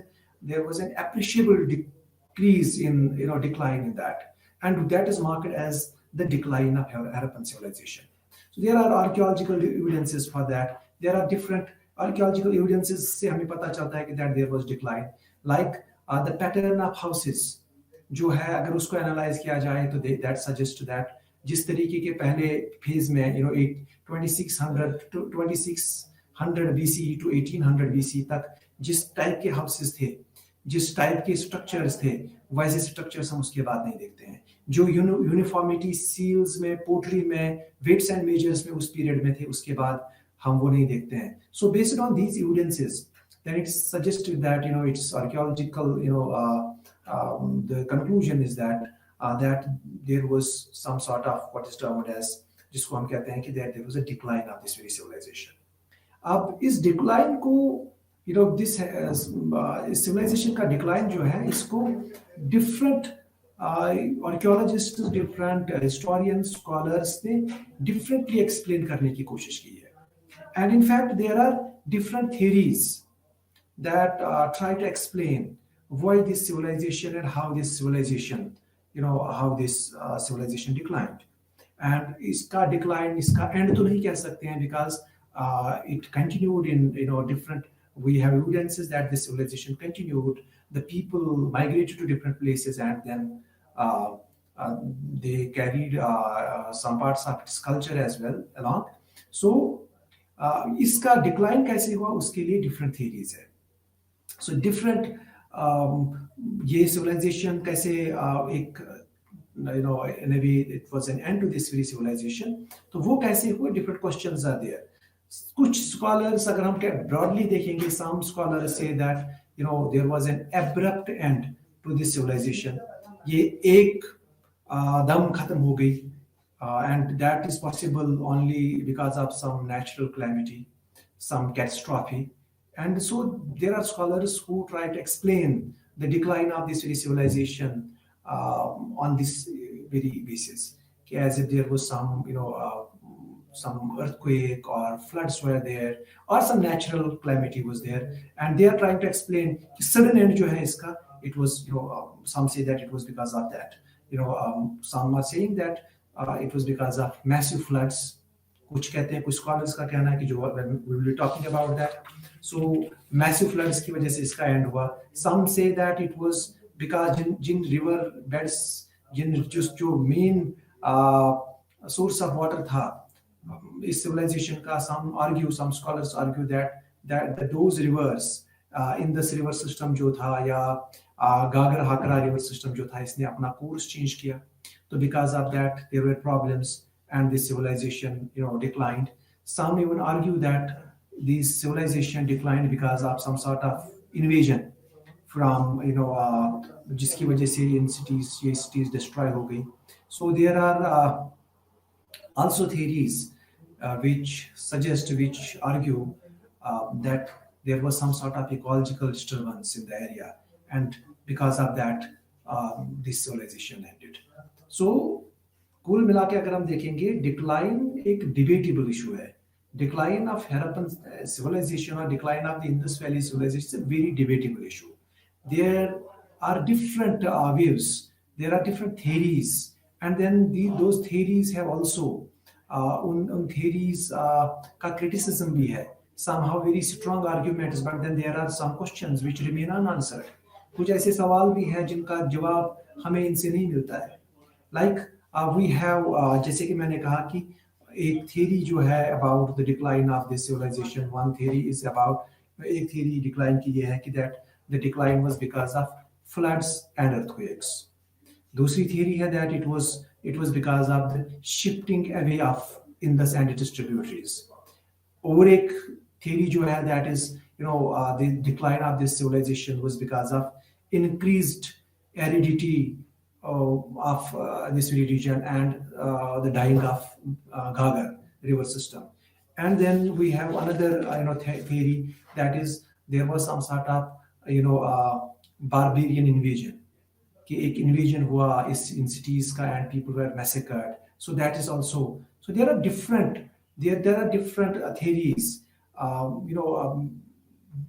S1: an appreciable decrease in decline in that, and that is marked as the decline of Harappan civilization. So there are archaeological evidences for that. There are different archaeological evidences से हमें पता चलता है कि that there was decline, like the pattern of houses जो है, अगर उसको analyze किया जाए तो that suggests that जिस तरीके के पहले फेज में 2600 BCE to 1800 BC तक जिस टाइप के हाउसेस थे, जिस टाइप के स्ट्रक्चर्स थे, वैसे स्ट्रक्चर्स हम उसके बाद नहीं देखते हैं. जो यूनिफॉर्मिटी सील्स में, पोटरी में, वेट्स एंड मेजर्स में उस पीरियड में थे, उसके बाद हम वो नहीं देखते हैं. So based on these evidences, then it suggested that it's archaeological, the conclusion is that that there was some sort of what is termed as, जिसको हम कहते हैं कि that there was a decline of this very civilization. अब इस decline को this civilization का decline जो है, इसको different archaeologist, different historian, scholars ने डिफरेंटली एक्सप्लेन करने की कोशिश की है. And in fact there are different theories that try to explain why this civilization and how this civilization, how this civilization declined. And इसका decline, इसका end तो नहीं कह सकते हैं, because it continued in different. We have evidences that this civilization continued. The people migrated to different places, and then uh, uh, they carried some parts of its culture as well along. So इसका decline कैसे हुआ, उसके लिए different theories है. So different ये civilization कैसे एक in a way it was an end to this very civilization. तो वो कैसे हुआ, different questions are there. कुछ scholars अगर हम broadly देखेंगे, some scholars say that there was an abrupt end to this civilization. ये एक दम खत्म हो गई, and that is possible only because of some natural calamity, some catastrophe. And so there are scholars who try to explain the decline of this very civilization on this very basis, as if there was some earthquake or floods were there, or some natural calamity was there, and they are trying to explain sudden end जो है इसका, it was some say that it was because of that. Some are saying that it was because of massive floods. कुछ कहते हैं, कुछ scholars का कहना है कि जो we will be talking about that. So massive floods की वजह से इसका end हुआ. Some say that it was because Jin river beds, जिन जो main source of water था इस civilization का, some scholars argue that those rivers, Indus river system जो था, या गागर हाकरा river system जो था, इसने अपना course change किया. So because of that there were problems and this civilization declined. Some even argue that this civilization declined because of some sort of invasion from जिसकी वजह से ये cities destroy हो गई. So there are also theories which argue that there was some sort of ecological disturbance in the area, and because of that this civilization ended. So कुल मिला के अगर हम देखेंगे, डिक्लाइन एक डिबेटेबल इशू है. Decline of Harappan civilization or decline of the Indus Valley civilization is a very debatable issue. There are different views, there are different theories, and then those theories have also उन theories का criticism भी है. Somehow very strong arguments, but then there are some questions which remain unanswered. कुछ ऐसे सवाल भी हैं जिनका जवाब हमें इनसे नहीं मिलता है. Like we have जैसे कि मैंने कहा कि एक theory जो है about the decline of this civilization. One theory is about, एक theory decline की ये है कि that the decline was because of floods and earthquakes. दूसरी theory है that it was because of the shifting away of Indus and its tributaries. और एक theory जो है that is the decline of this civilization was because of increased aridity of this region and the dying of Ghaggar river system. And then we have another theory that is there was some sort of barbarian invasion, कि एक invasion हुआ in cities का and people were massacred. So that is also, so there are different theories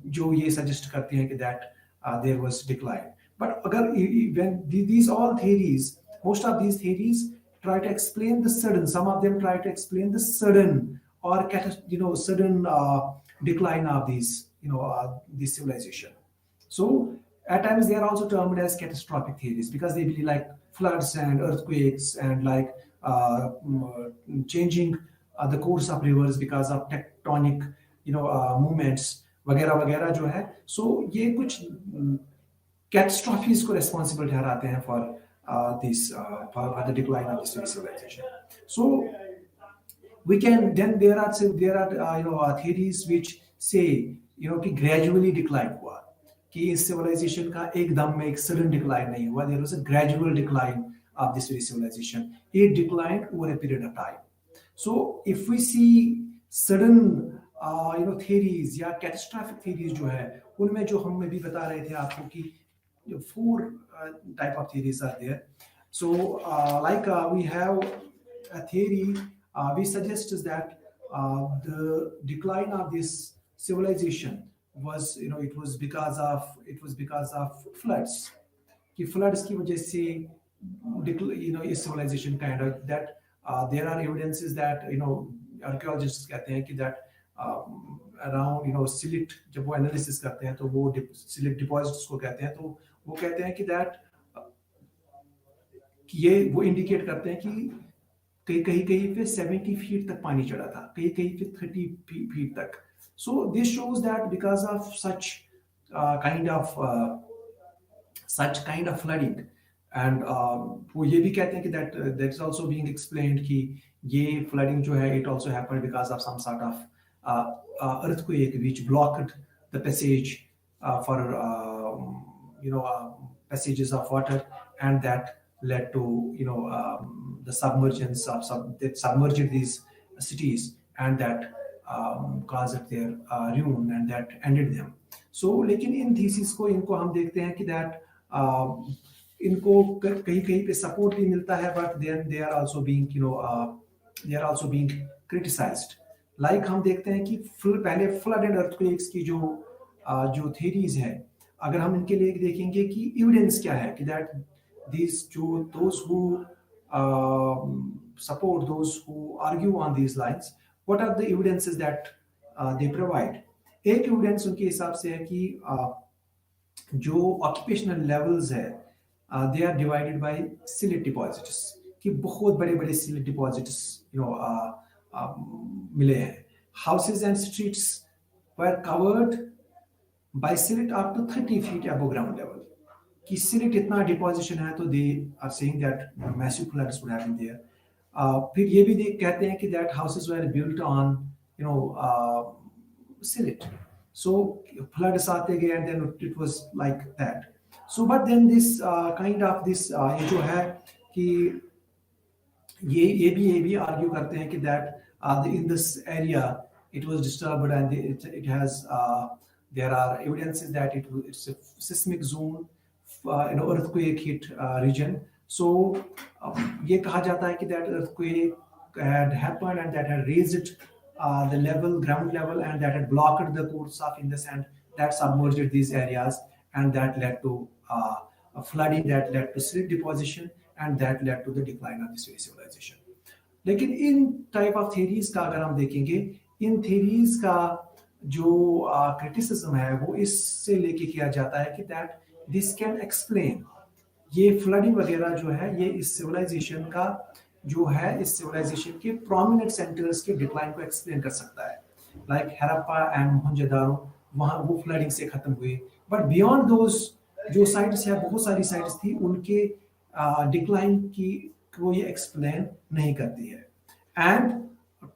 S1: जो ये suggest करते हैं कि that there was decline. But when these all theories, most of these theories try to explain the sudden, some of them try to explain the sudden or sudden decline of these this civilization. So at times they are also termed as catastrophic theories because they believe like floods and earthquakes and like changing the course of rivers because of tectonic movements वगैरह वगैरह जो है. So ये कुछ catastrophes को responsible ठहराते हैं for this for the decline of this civilization. So we can, then there are theories which say कि gradually decline हुआ, कि इस civilization का एकदम में एक sudden decline नहीं हुआ. There was a gradual decline of this civilization. It declined over a period of time. So if we see sudden theories या catastrophic theories जो है, उनमें जो हम भी बता रहे थे आपको कि four type of theories are there. So, we have a theory we suggest is that the decline of this civilization was, it was because of floods. कि floods की वजह से is civilization kind of that. There are evidences that archaeologists कहते हैं कि that around silt, जब वो analysis करते हैं तो वो silt deposits को कहते हैं, तो वो कहते हैं कि that कि ये वो इंडिकेट करते हैं कि कहीं कहीं कहीं पे 70 फीट तक पानी चढ़ा था, कहीं कहीं पे 30 फीट तक. So this shows that because of such kind of flooding. And वो ये भी कहते हैं कि that is also being explained कि ये flooding जो है it also happened because of some sort of earthquake which blocked the passage for passages of water, and that led to the submergence of that submerged these cities, and that caused their ruin, and that ended them. So लेकिन इन thesis को इनको हम देखते हैं कि that इनको कहीं कहीं पे सपोर्ट भी मिलता है, but then they are also being criticized. Like हम देखते हैं कि पहले फ्लड एंड अर्थक्वेक्स की जो थ्योरीज है, अगर हम इनके लिए देखेंगे कि एविडेंस क्या है कि that these those who support, those who argue on these lines, what are the evidences that they provide. एक एविडेंस उनके हिसाब से है कि जो ऑक्यूपेशनल लेवल्स है they are divided by silt deposits, कि बहुत बड़े बड़े silt deposits मिले हैं. Houses and streets were covered by silt up to 30 feet above ground level. कि silt इतना deposition है, तो they are saying that massive floods would happen there. फिर ये भी कहते हैं कि that houses were built on silt. So floods आते गए and then it was like that. So but then this kind of this ये जो है कि ये भी argue करते हैं कि that in this area it was disturbed, and it has there are evidences that it's a seismic zone, earthquake hit region. So ये कहा जाता है कि that earthquake had happened and that had raised the ground level, and that had blocked the course of Indus, and that submerged these areas, and that led to a flooding, that led to silt deposition, and that led to the decline of this civilization. लेकिन इन type of theories का अगर हम देखेंगे, इन theories का जो criticism है वो इससे लेके किया जाता है कि दैट दिस कैन एक्सप्लेन, ये फ्लडिंग वगैरह जो है ये इस सिविलाइजेशन का जो है, इस सिविलाइजेशन के प्रोमिनेंट सेंटर्स के डिक्लाइन को एक्सप्लेन कर सकता है. लाइक हड़प्पा एंड मोहनजोदारो, वहां वो फ्लडिंग से खत्म हुए, बट बियॉन्ड दोज जो साइट्स है, बहुत सारी साइट्स थी, उनके डिक्लाइन की वो ये एक्सप्लेन नहीं करती है. एंड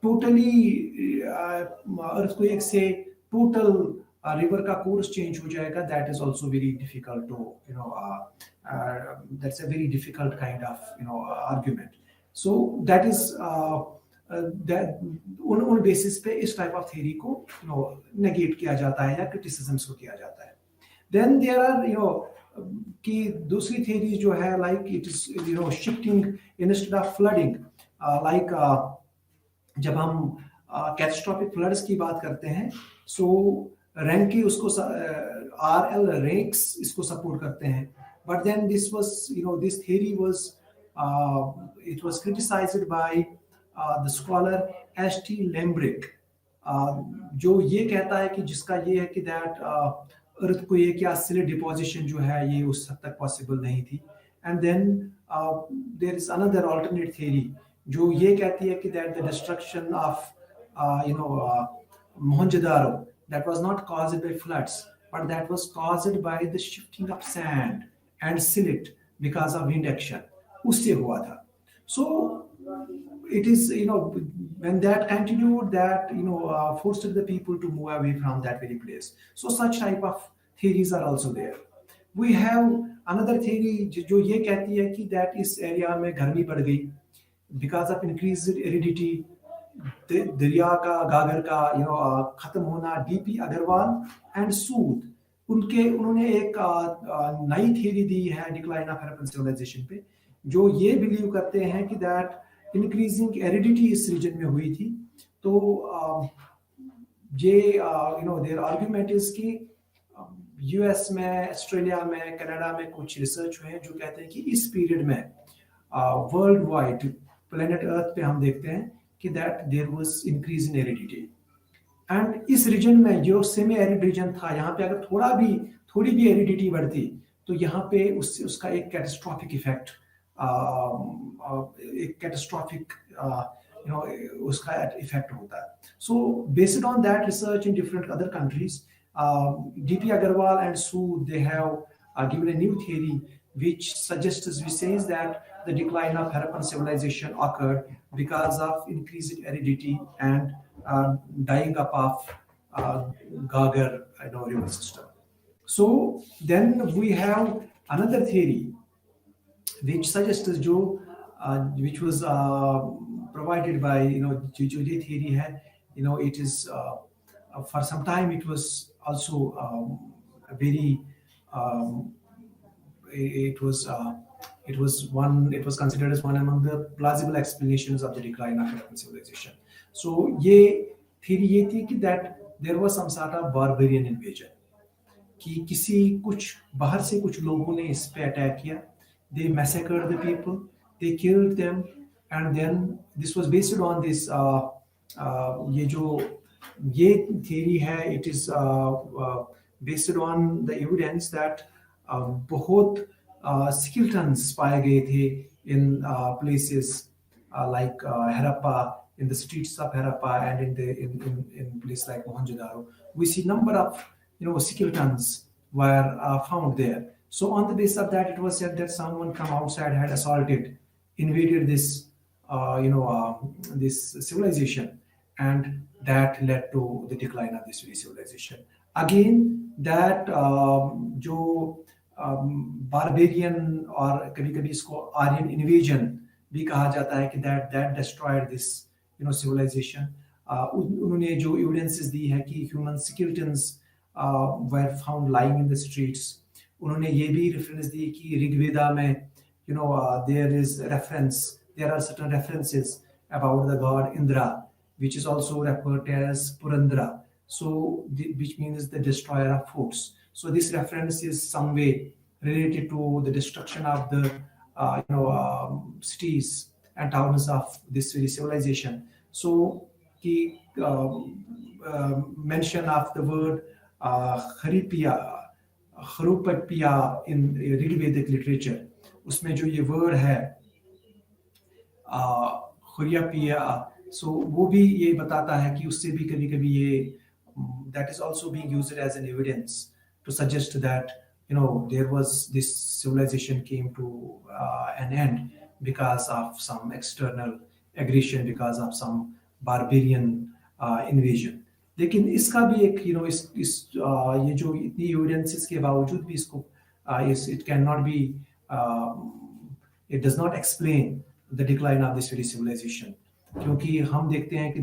S1: टोटली अर्थक्वेक से टोटल रिवर का कोर्स चेंज हो जाएगा. That is also very difficult to that's a very difficult kind of argument. So that is उन बेसिस पे इस टाइप ऑफ थ्योरी को नेगेट किया जाता है या क्रिटिसिज्म्स को किया जाता है. देन देयर आर कि दूसरी थ्योरी जो है, like it is shifting instead of flooding. Like जब हम कैटास्ट्रोफिक फ्लड्स की बात करते हैं, सो रैंकी उसको RL रैंक्स इसको सपोर्ट करते हैं. But then this was this theory was it was criticized by the scholar H.T. Lembrick, जो ये कहता है कि जिसका ये है कि दैट earthquake या silt deposition जो है ये उस हद तक पॉसिबल नहीं थी. And then there is another alternate theory जो ये कहती है कि that the destruction of Mohenjo-daro that was not caused by floods, but that was caused by the shifting of sand and silt because of wind action. उससे हुआ था. So it is when that continued, that forced the people to move away from that very place. So such type of theories are also there. We have another theory जो ये कहती है कि that इस area में गर्मी बढ़ गई because of increased aridity. दरिया का गागर का खत्म होना. DP अग्रवाल एंड सूद उन्होंने एक नई थ्योरी दी है डिक्लाइन ऑफ हरप्पन सिविलाइजेशन पे, जो ये बिलीव करते हैं कि दैट इंक्रीजिंग एरिडिटी इस रीजन में हुई थी। तो ये देयर आर्गुमेंट इज कि यूएस में, ऑस्ट्रेलिया में, कनाडा में कुछ रिसर्च हुए हैं जो कहते हैं कि इस पीरियड में वर्ल्ड वाइड प्लेनेट अर्थ पे हम देखते हैं कि that there was increase in aridity. And इस रीजन में जो सेमी एरिड रीजन था, यहाँ पे अगर थोड़ी भी एरिडिटी बढ़ती तो यहाँ पे उसका एक कैटास्ट्रॉफिक इफेक्ट, एक कैटास्ट्रॉफिक उसका इफेक्ट होता है। So based on that research in different other countries, D.P. Agarwal and Su, they have given a new theory which says that the decline of Harappan civilization occurred because of increased aridity and dying up of Gagar river system. So then we have another theory which suggests which was provided by जो theory है, it is for some time it was also very it was considered as one among the plausible explanations of the decline of Harappan civilization. So ये theory ये थी कि that there was some sort of barbarian invasion, कि कुछ बाहर से कुछ लोगों ने इस पे अटैक किया, they massacred the people, they killed them, and then this was based on this ये theory है, it is based on the evidence that बहुत skeletons पाए गए थे in places like Harappa, in the streets of Harappa, and in place like Mohenjo-daro. We see number of skeletons were found there. So on the basis of that, it was said that someone from outside had invaded this this civilization, and that led to the decline of this very civilization. Again, that जो barbarian और कभी-कभी इसको Aryan invasion भी कहा जाता है कि that destroyed this civilization. उन्होंने जो evidences दी है कि human skeletons were found lying in the streets. उन्होंने ये भी reference दी कि ऋग्वेदा में there are certain references about the god Indra, which is also referred as Purandra, so which means the destroyer of forts. So this reference is some way related to the destruction of the cities and towns of this very civilization. So the mention of the word Haruppiya in Rigvedic literature, उसमें जो ये word है Haruppiya, so वो भी ये बताता है कि उससे भी कभी-कभी ये that is also being used as an evidence to suggest that there was this civilization came to an end because of some external aggression, because of some barbarian invasion. लेकिन इसका भी एक ये जो इतनी evidences के बावजूद भी इसको it cannot be it does not explain the decline of this very civilization, क्योंकि हम देखते हैं कि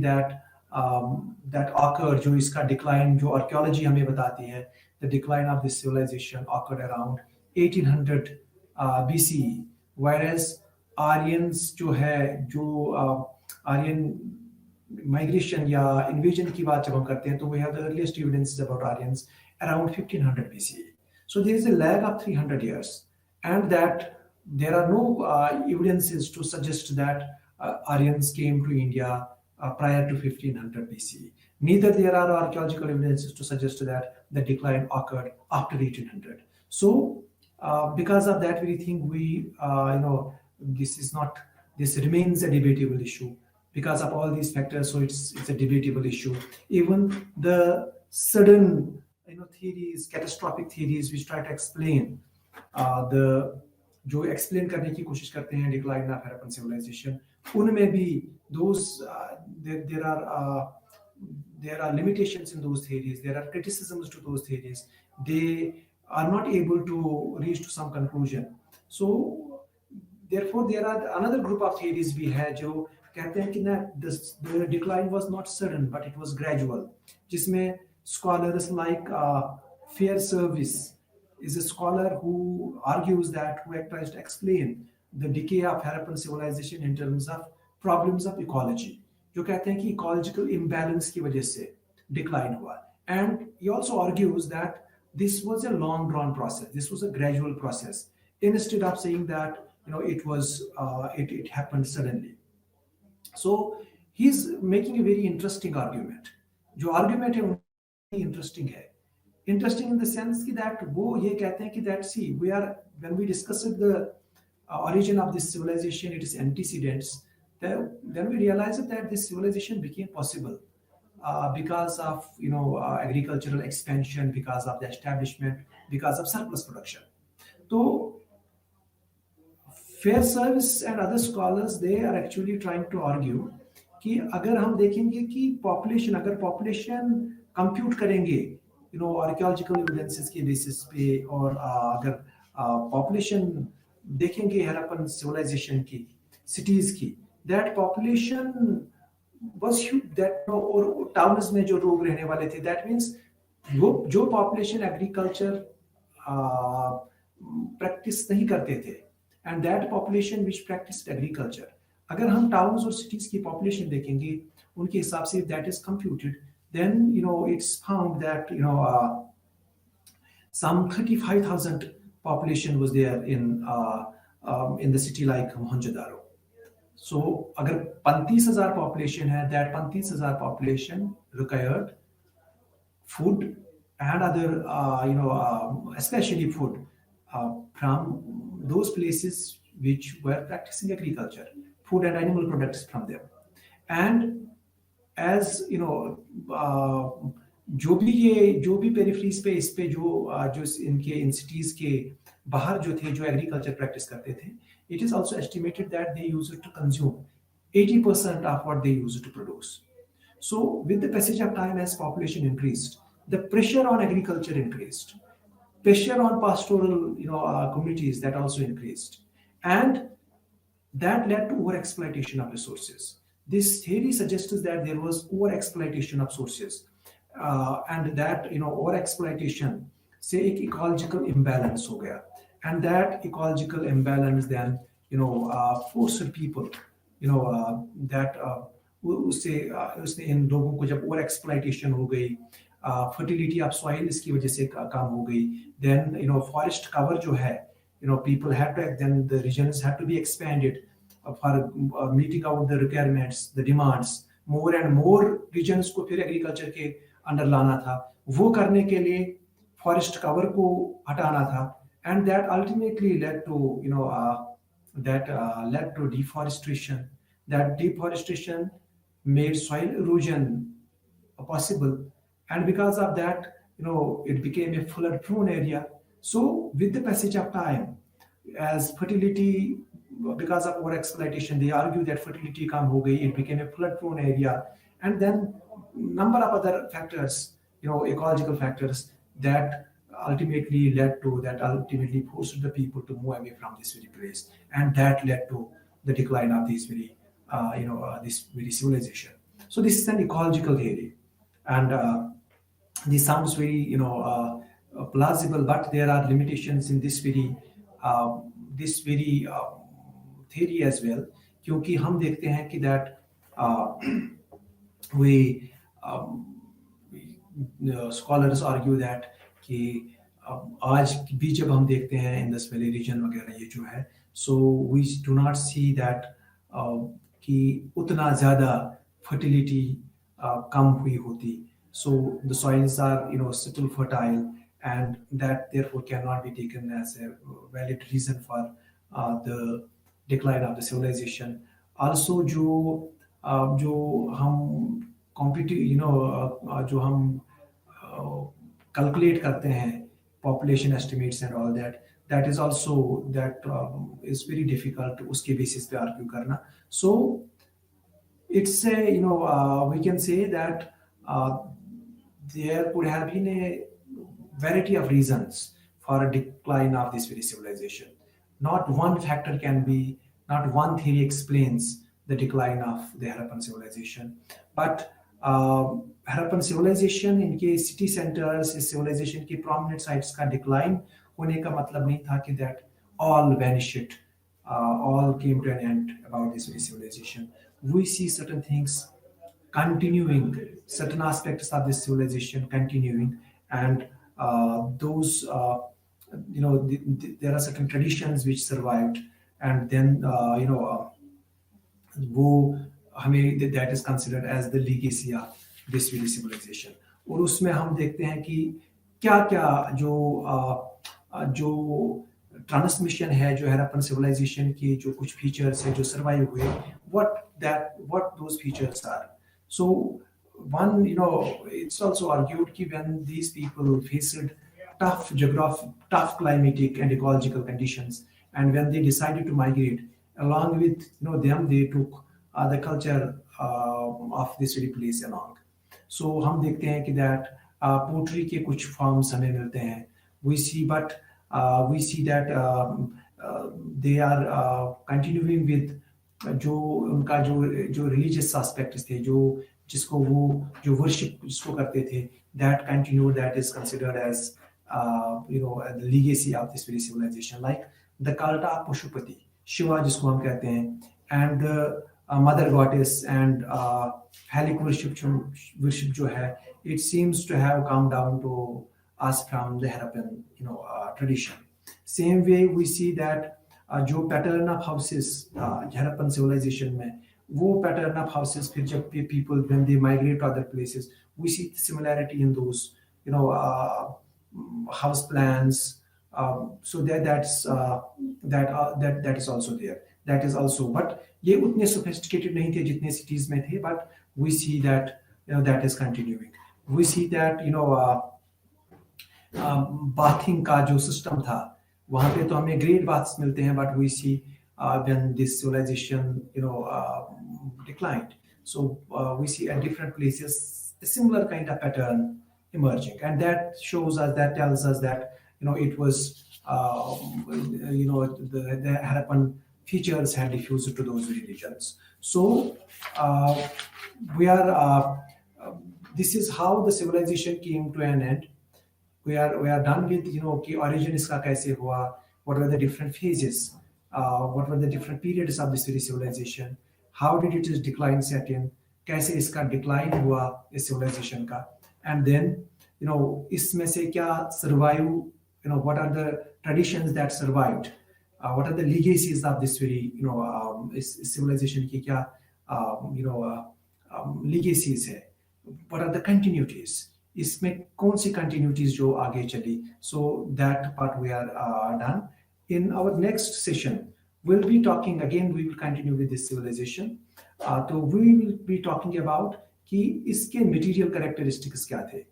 S1: that occurred, जो इसका decline जो archaeology हमें बताती है, the decline of this civilization occurred around 1800 BCE, whereas Aryans Aryan migration या invasion की बात जब हम करते हैं, तो we have the earliest evidences about Aryans around 1500 BCE. So there is a lag of 300 years, and that there are no evidences to suggest that Aryans came to India prior to 1500 BCE. Neither there are archaeological evidences to suggest that the decline occurred after 1800. So because of that very thing, this remains a debatable issue because of all these factors. So it's a debatable issue. Even the sudden theories, catastrophic theories which try to explain जो explain करने की कोशिश करते हैं decline of Harappan civilization, उनमें भी there are limitations in those theories, there are criticisms to those theories, they are not able to reach to some conclusion. So therefore there are another group of theories we have जो कहते हैं कि the decline was not sudden but it was gradual, जिसमें scholars like Fair Service is a scholar who argues that, who tries to explain the decay of Harappan civilization in terms of problems of ecology, जो कहते हैं कि ecological imbalance की वजह से decline हुआ. And he also argues that this was a long drawn process, this was a gradual process, instead of saying that it happened suddenly. So he's making a very interesting argument. जो argument है interesting है. Interesting in the sense that वो ये कहते हैं कि that, see, when we discussed the origin of this civilization, its antecedents, then we realized that this civilization became possible because of agricultural expansion, because of the establishment, because of surplus production. So Fair Service and other scholars, they are actually trying to argue कि अगर हम देखेंगे कि अगर population compute करेंगे archaeological evidences के basis पे, और अगर पॉपुलेशन देखेंगे हड़प्पन सिविलाइजेशन की, सिटीज की, दैट पॉपुलेशन वाज दैट, और टाउन्स में जो लोग रहने वाले थे, दैट मींस जो पॉपुलेशन एग्रीकल्चर प्रैक्टिस नहीं करते थे, and that population which practiced agriculture, अगर हम टाउन्स और सिटीज की पॉपुलेशन देखेंगे उनके हिसाब से, that is computed, then it's found that some 35,000 population was there in the city like Mohenjo-daro. So अगर 35,000 population है, that 35,000 population required food and other especially food from those places which were practicing agriculture, food and animal products from them. And as जो भी peripheries पे इस पे जो इनके in cities के बाहर जो थे, जो एग्रीकल्चर प्रैक्टिस करते थे, it is also estimated that they used to consume 80% of what they used to produce. So with the passage of time, as population increased, the pressure on agriculture increased, pressure on pastoral communities, that also increased, and that led to over-exploitation of resources. This theory suggests that there was over-exploitation of sources, and that over-exploitation से एक ecological imbalance हो गया, and that ecological imbalance then forced people that उससे इन लोगों को जब over-exploitation हो गई, fertility of soil इसकी वजह से कम हो गई, then forest cover जो है, people had to, then the regions had to be expanded for meeting out the requirements, the demands. More and more regions को फिर agriculture के अंडर लाना था, वो करने के लिए forest cover को हटाना था, and that ultimately led to led to deforestation. That deforestation made soil erosion possible, and because of that it became a flood prone area. So with the passage of time, as fertility, because of over exploitation, they argue that fertility kam ho gayi, it became a flood prone area, and then number of other factors, ecological factors, that ultimately forced the people to move away from this very place, and that led to the decline of this very this very civilization. So this is an ecological theory, and this sounds very plausible, but there are limitations in this very theory as well, क्योंकि हम देखते हैं कि that scholars argue that कि आज भी जब हम देखते हैं इंडस वैली रीजन वगैरह ये जो है, so we do not see that कि उतना ज़्यादा fertility कम हुई होती. So the soils are still fertile, and that therefore cannot be taken as a valid reason for the decline of the civilization. Also जो हम जो हम calculate करते हैं population estimates and all that, that is also is very difficult उसके basis पे argue करना. So it's a we can say that there could have been a variety of reasons for a decline of this very civilization. Not one factor not one theory explains the decline of the Harappan civilization. But Harappan civilization, इनके city centers, इस civilisation की prominent sites का decline होने का मतलब नहीं था कि that all vanished, all came to an end about this very civilization. We see certain things continuing, certain aspects of this civilization continuing, and those, there are certain traditions which survived, and then वो हमें that is considered as the legacy of this very civilization. और उसमें हम देखते हैं कि क्या क्या जो ट्रांसमिशन है, जो हड़प्पन सिविलाइजेशन की जो कुछ फीचर्स है जो सर्वाइव हुए, what those features are. So one, it's also argued that when these people faced tough climatic and ecological conditions, and when they decided to migrate, along with them, they took the culture of this very place along. So हम देखते हैं कि that pottery के कुछ forms हमें मिलते हैं, we see that they are continuing with जो उनका जो रिलीजियस एस्पेक्ट्स थे, जिसको वो जो वर्शिप जिसको करते थे, that continue, that is considered as the legacy of this very civilization, like the cult of Pashupati, Shiva जिसको हम कहते हैं, and the mother goddess and Halic worship जो है, it seems to have come down to us from the Harappan tradition. Same way we see that जो pattern of houses Harappan civilization में, वो pattern of houses फिर जब people when they migrate to other places, we see similarity in those house plans. So that is also there. That is also, but ये उतने sophisticated नहीं थे जितने cities में थे, but we see that that is continuing. We see that bathing का जो system था, वहाँ पे तो हमें great baths मिलते हैं, but we see when this civilization declined, so we see at different places a similar kind of pattern emerging, and that shows us, that tells us that it was the Harappan features had diffused to those regions. So this is how the civilization came to an end. We are done with कि origin इसका कैसे हुआ, what were the different phases, what were the different periods of this civilization, how did its decline set in, कैसे इसका decline हुआ इस civilization का, and then इसमें से क्या survive, what are the traditions that survived, what are the legacies of this very civilization की क्या legacies है, what are the continuities, इसमें कौन सी continuities जो आगे चली. So that part we are done. In our next session we'll be talking again, we will continue with this civilization. तो we will be talking about कि इसके material characteristics क्या थे,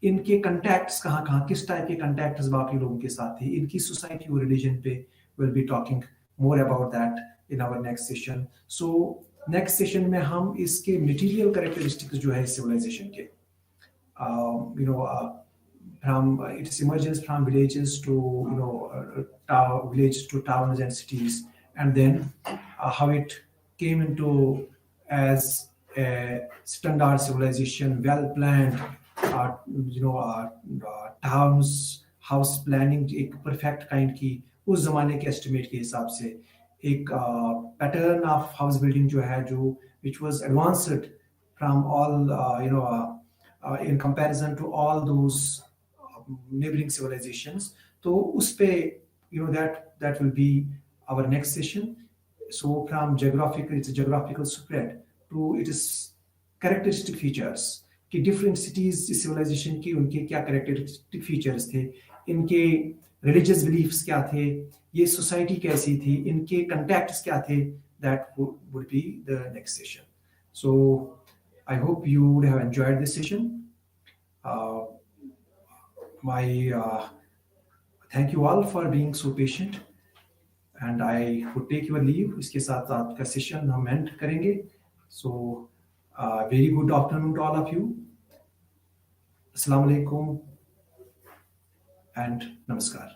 S1: इनके contacts कहाँ किस टाइप के contacts बाकी लोगों के साथ थे, इनकी society और religion पे we'll be talking more about that in our next session. So next session में हम इसके material characteristics जो है civilization के, from its emergence from villages to villages to towns and cities, and then how it came into as a standard civilization, well planned, towns, house planning एक perfect kind की उस जमाने के estimate के हिसाब से, एक pattern of house building जो है, which was advanced from all in comparison to all those neighboring civilizations. तो उस पे that will be our next session. So from its geographical spread to its characteristic features, कि different cities civilization की उनके क्या characteristic features थे, इनके religious beliefs क्या थे, ये society कैसी थी, इनके contacts क्या थे, that would be the next session. So I hope you would have enjoyed this session. Thank you all for being so patient, and I would take your leave. इसके साथ आपका session हम end करेंगे. So very good afternoon to all of you. Assalamu alaikum and namaskar.